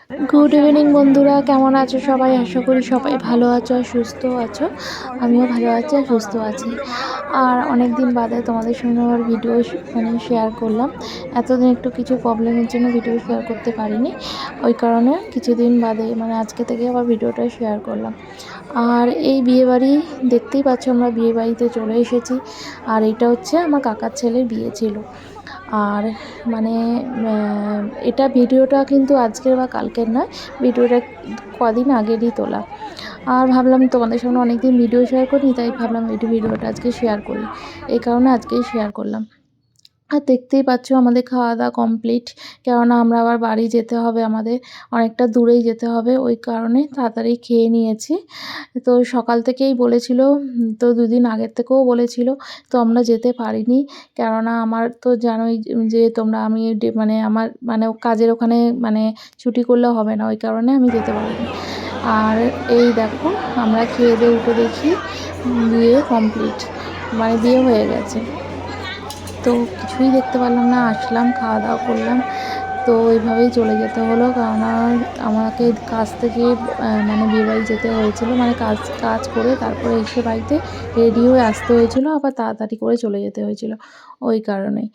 Good evening বন্ধুরা, কেমন আছো সবাই? আশা করি সবাই ভালো আছো আর সুস্থ আছো। আমিও ভালো আছি আর সুস্থ আছি। আর অনেক দিন বাদে তোমাদের সঙ্গে আবার ভিডিও শেয়ার করলাম। এতদিন একটু কিছু প্রবলেমের জন্য ভিডিও শেয়ার করতে পারিনি, ওই কারণে কিছুদিন বাদে আজকে থেকে আবার ভিডিওটা শেয়ার করলাম। আর এই বিয়েবাড়ি দেখতেই পাচ্ছ, আমরা বিয়েবাড়িতে চলে এসেছি। আর এটা হচ্ছে আমার কাকার ছেলের বিয়ে ছিল। আর মানে এটা ভিডিওটা কিন্তু আজকের বা কালকের নয়, ভিডিওটা কদিন আগেরই তোলা। আর ভাবলাম তোমাদের সঙ্গে অনেকদিন ভিডিও শেয়ার করি, তাই ভাবলাম ভিডিওটা আজকে শেয়ার করি, এই কারণে আজকেই শেয়ার করলাম। আর দেখতেই পাচ্ছ আমাদের খাওয়া দাওয়া কমপ্লিট, কেননা আমরা আবার বাড়ি যেতে হবে, আমাদের অনেকটা দূরেই যেতে হবে, ওই কারণে তাড়াতাড়ি খেয়ে নিয়েছি। তো সকাল থেকেই বলেছিল, তো দুদিন আগের থেকেও বলেছিল, তো আমরা যেতে পারিনি, কেননা আমার তো জানোই যে তোমরা আমি আমার কাজের ওখানে ছুটি করলেও হবে না, ওই কারণে আমি যেতে পারিনি। আর এই দেখো আমরা খেয়ে দিয়ে উঠে দেখি বিয়ে কমপ্লিট, বিয়ে হয়ে গেছে। তো কিছুই দেখতে পারলাম না, আসলাম খাওয়া দাওয়া করলাম, তো ওইভাবেই চলে যেতে হলো, কারণ আমাকে কাজ থেকে বিয়েবাড়ি যেতে হয়েছিল, কাজ করে তারপরে এসে বাড়িতে রেডি হয়ে আসতে হয়েছিল, আবার তাড়াতাড়ি করে চলে যেতে হয়েছিল, ওই কারণেই।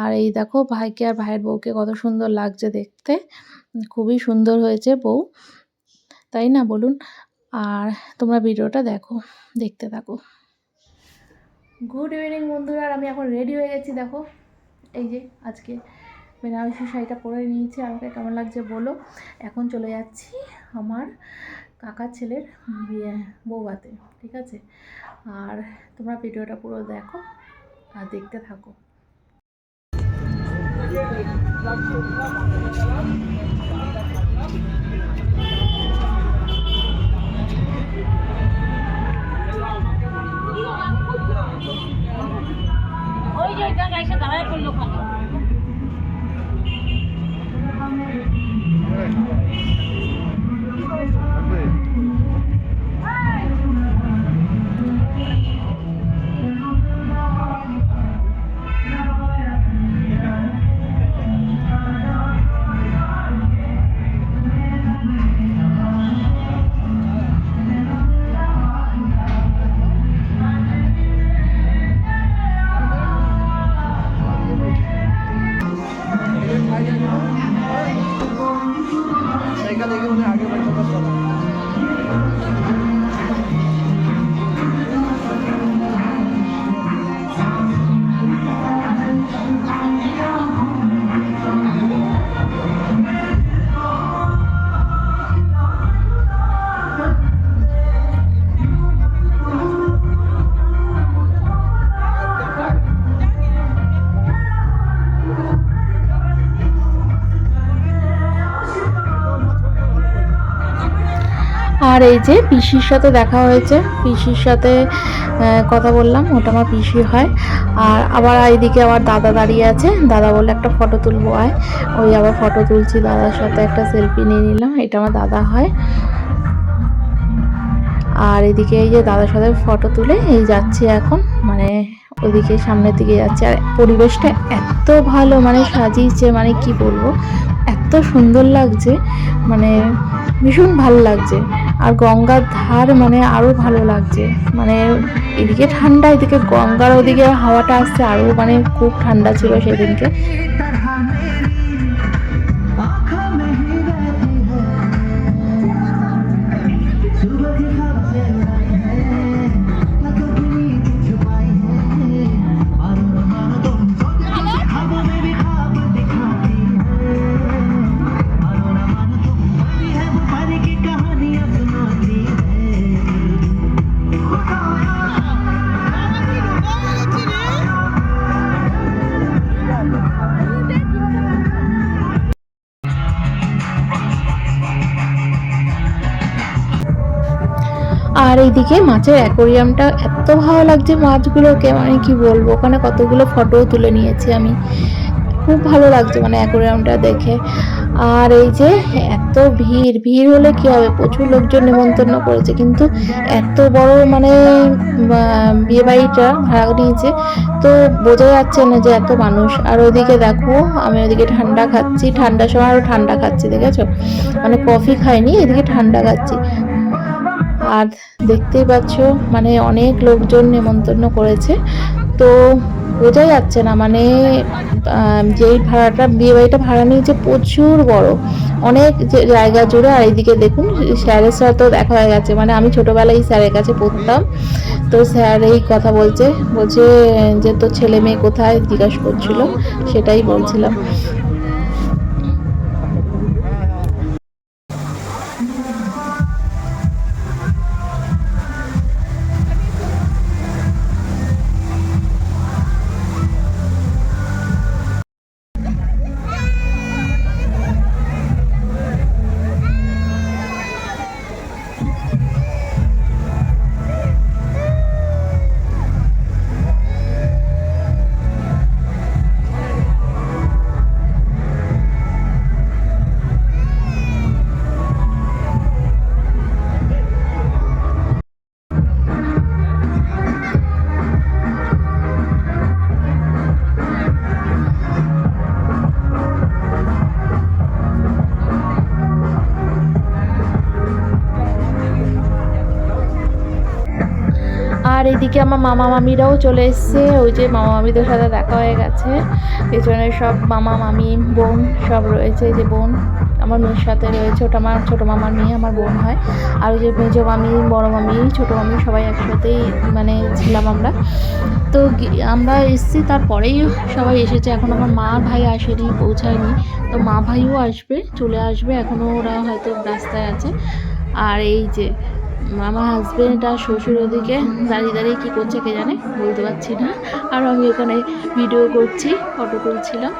আর এই দেখো ভাইকে আর ভাইয়ের বউকে কত সুন্দর লাগছে দেখতে, খুবই সুন্দর হয়েছে বউ, তাই না বলুন? আর তোমরা ভিডিওটা দেখতে থাকো। গুড ইভিনিং বন্ধুরা, আর আমি এখন রেডি হয়ে গেছি। দেখো এই যে আজকে বেনারসি শাড়িটা পরে নিয়েছি, আমাকে কেমন লাগছে বলো। এখন চলে যাচ্ছি আমার কাকার ছেলের বিয়ে বৌভাতে, ঠিক আছে? আর তোমরা ভিডিওটা পুরো দেখো আর দেখতে থাকো। ওই যে এসে দাঁড়ায় পড়লো খালি। আর এই যে পিসির সাথে দেখা হয়েছে, পিসির সাথে কথা বললাম, ওটা আমার পিসি হয়। আর আবার এইদিকে আবার দাদা দাঁড়িয়ে আছে, দাদা বলে একটা ফটো তুলবো আয়, ওই আবার ফটো তুলছি, দাদার সাথে একটা সেলফি নিয়ে নিলাম, এটা আমার দাদা হয়। আর এদিকে এই যে দাদার সাথে ফটো তুলে এই যাচ্ছি এখন, ওইদিকে সামনের দিকে যাচ্ছে। আর পরিবেশটা এত ভালো সাজিয়েছে, কি বলবো, এত সুন্দর লাগছে, ভীষণ ভালো লাগছে। আর গঙ্গার ধার আরো ভালো লাগছে, এদিকে ঠান্ডা, এদিকে গঙ্গার ওদিকে হাওয়াটা আসছে, আরো খুব ঠান্ডা ছিল সেদিনকে। আর এইদিকে মাছের অ্যাকোরিয়ামটা এত ভালো লাগছে, মাছগুলোকে কি বলবো, ওখানে কতগুলো ফটোও তুলে নিয়েছি আমি। খুব ভালো লাগছে মানে অ্যাকোয়ারিয়ামটা দেখে। আর এই যে এত ভিড়, ভিড় হলে কি হবে, প্রচুর লোকজন নেমন্তন্ন করেছে, কিন্তু এত বড় মানে বিয়ে বাড়িটা ভাড়া নিয়েছে, তো বোঝা যাচ্ছে না যে এত মানুষ। আর ওইদিকে দেখো আমি ওইদিকে ঠান্ডা খাচ্ছি, ঠান্ডার সময় আরো ঠান্ডা খাচ্ছি, দেখেছো, মানে কফি খাইনি, এদিকে ঠান্ডা খাচ্ছি। আর দেখতেই পাচ্ছ মানে অনেক লোকজন নেমন্তন্ন করেছে, তো বোঝা যাচ্ছে না মানে যেই ভাড়াটা বিয়ে বাড়িটা ভাড়া নিয়েছে প্রচুর বড়, অনেক জায়গা জুড়ে। আর এইদিকে দেখুন স্যারের সাথেও দেখা হয়ে গেছে, মানে আমি ছোটবেলায় স্যারের কাছে পড়তাম, তো স্যার এই কথা বলছে, বলছে যে তোর ছেলে মেয়ে কোথায় জিজ্ঞাসা করছিল, সেটাই বলছিলাম। আর এদিকে আমার মামা মামিরাও চলে এসছে, ওই যে মামা মামিদের সাথে দেখা হয়ে গেছে, পেছনে সব মামা মামি বোন সব রয়েছে। যে বোন আমার মেয়ের সাথে রয়েছে, ওটা আমার ছোটো মামার মেয়ে, আমার বোন হয়। আর ওই যে মেজো মামি, বড় মামি, ছোটো মামি সবাই একসাথেই মানে ছিলাম আমরা। তো আমরা এসছি, তারপরেই সবাই এসেছে, এখন আমার মা ভাই আসেনি, পৌঁছায়নি, তো মা ভাইও আসবে, চলে আসবে, এখনও ওরা হয়তো রাস্তায় আছে। আর এই যে আমার হাজবেন্ড আর শ্বশুর ওদিকে দাঁড়িয়ে দাঁড়িয়ে কী করছে কে জানে, বলতে পারছি না। আর আমি ওখানে ভিডিও করছি, ফটো তুলছিলাম।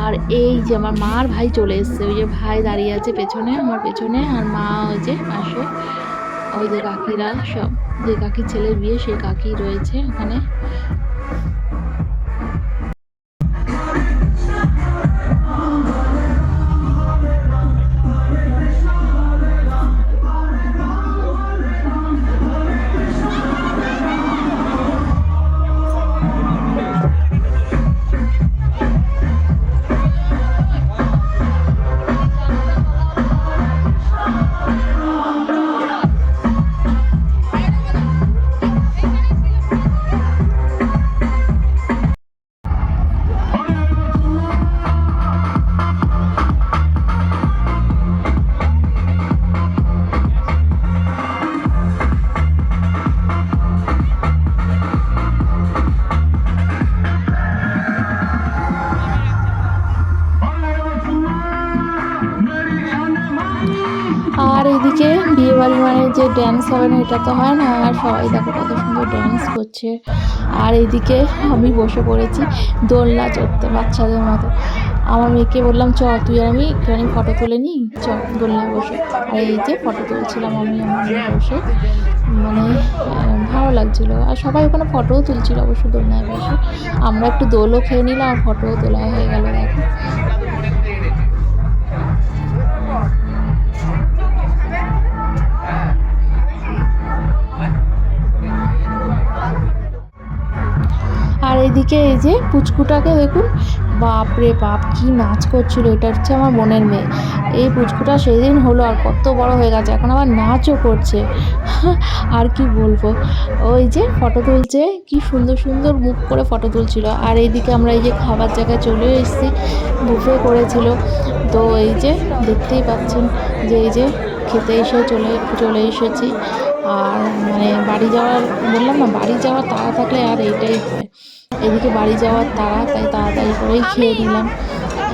আর এই যে আমার মা আর ভাই চলে এসছে, ওই যে ভাই দাঁড়িয়ে আছে পেছনে, আমার পেছনে, আর মা ওই যে পাশে, ওই যে কাকিরা সব, যে কাকির ছেলের বিয়ে সেই কাকি রয়েছে ওখানে। আর এইদিকে বিয়েবাড়ি মানে যে ড্যান্স হবে না, এটা তো হয় না। আর সবাই দেখো কত সুন্দর ড্যান্স করছে। আর এইদিকে আমি বসে পড়েছি দোলনা চড়তে বাচ্চাদের মতো। আমার মেয়েকে বললাম চ তুই আর আমি একটুখানি ফটো তুলে নিই, চ দোলনায় বসে। আর এই যে ফটো তুলছিলাম আমি আমার মেয়ে বসে, মানে ভালো লাগছিলো। আর সবাই ওখানে ফটোও তুলছিল অবশ্য দোলনায় বসে। আমরা একটু দোলও খেয়ে নিলাম আর ফটোও তোলা হয়ে গেল দেখো। আর এদিকে এই যে পুচকুটাকে দেখুন, বাপ রে বাপ কি নাচ করছিল। এটা হচ্ছে আমার বোনের মেয়ে। এই পুচকুটা সেই দিন হলো আর কত বড় হয়ে গেছে, এখন আবার নাচও করছে। আর কি বলবো, ওই যে ফটো তুলছে, কি সুন্দর সুন্দর মুখ করে ফটো তুলছিল। আর এইদিকে আমরা এই যে খাবার জায়গায় চলে এসেছি, বুফে করেছিল। তো এই যে দেখতেই পাচ্ছেন যে এই যে খেতে এসে চলে এসেছি। আর মানে বাড়ি যাওয়ার, বললাম না বাড়ি যাওয়ার তাড়া থাকলে আর এইটাই হয়। এদিকে বাড়ি যাওয়ার তাড়া, তাই তাড়াতাড়ি করেই খেয়ে নিলাম।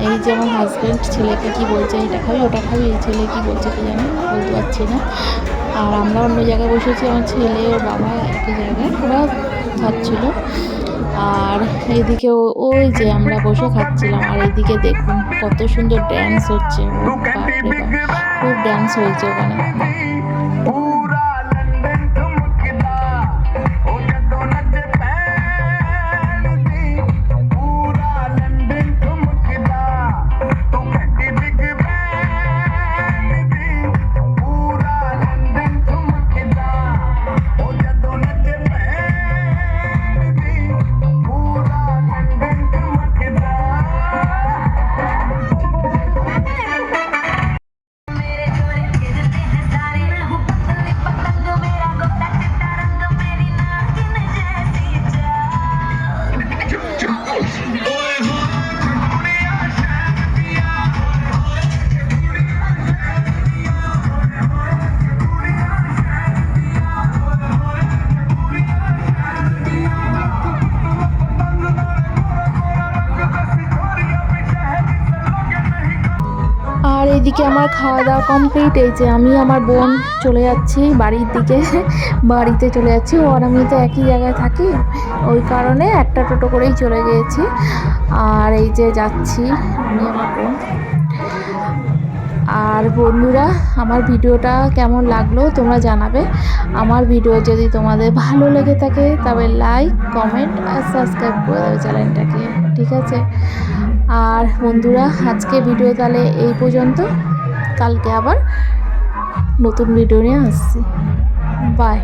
এই যে আমার হাজব্যান্ড ছেলেকে কি বলছে, এটা খাবি ওটা খাবি, এই ছেলে কি বলছে কি জানি, বলতে পারছি না। আর আমরা অন্য জায়গায় বসেছি, আমার ছেলে ওর বাবা একই জায়গায়, ওরা খাচ্ছিল। আর এদিকে ওই যে আমরা বসে খাচ্ছিলাম। আর এদিকে দেখুন কত সুন্দর ড্যান্স হচ্ছে, ও বাপরে বাপ, খুব ড্যান্স হয়েছে ওখানে। আর এইদিকে আমার খাওয়া দাওয়া কমপ্লিট। এই যে আমি আমার বোন চলে যাচ্ছি বাড়ির দিকে, বাড়িতে চলে যাচ্ছি। ও আর আমি তো একই জায়গায় থাকি, ওই কারণে একটা টোটো করেই চলে গিয়েছি। আর এই যে যাচ্ছি আমি আমার বোন। আর বন্ধুরা, আমার ভিডিওটা কেমন লাগলো তোমরা জানাবে। আমার ভিডিও যদি তোমাদের ভালো লেগে থাকে তবে লাইক, কমেন্ট আর সাবস্ক্রাইব করে দেবে চ্যানেলটাকে, ঠিক আছে? আর বন্ধুরা, আজকে ভিডিও তাহলে এই পর্যন্ত। কালকে আবার নতুন ভিডিও নিয়ে আসছি। বাই।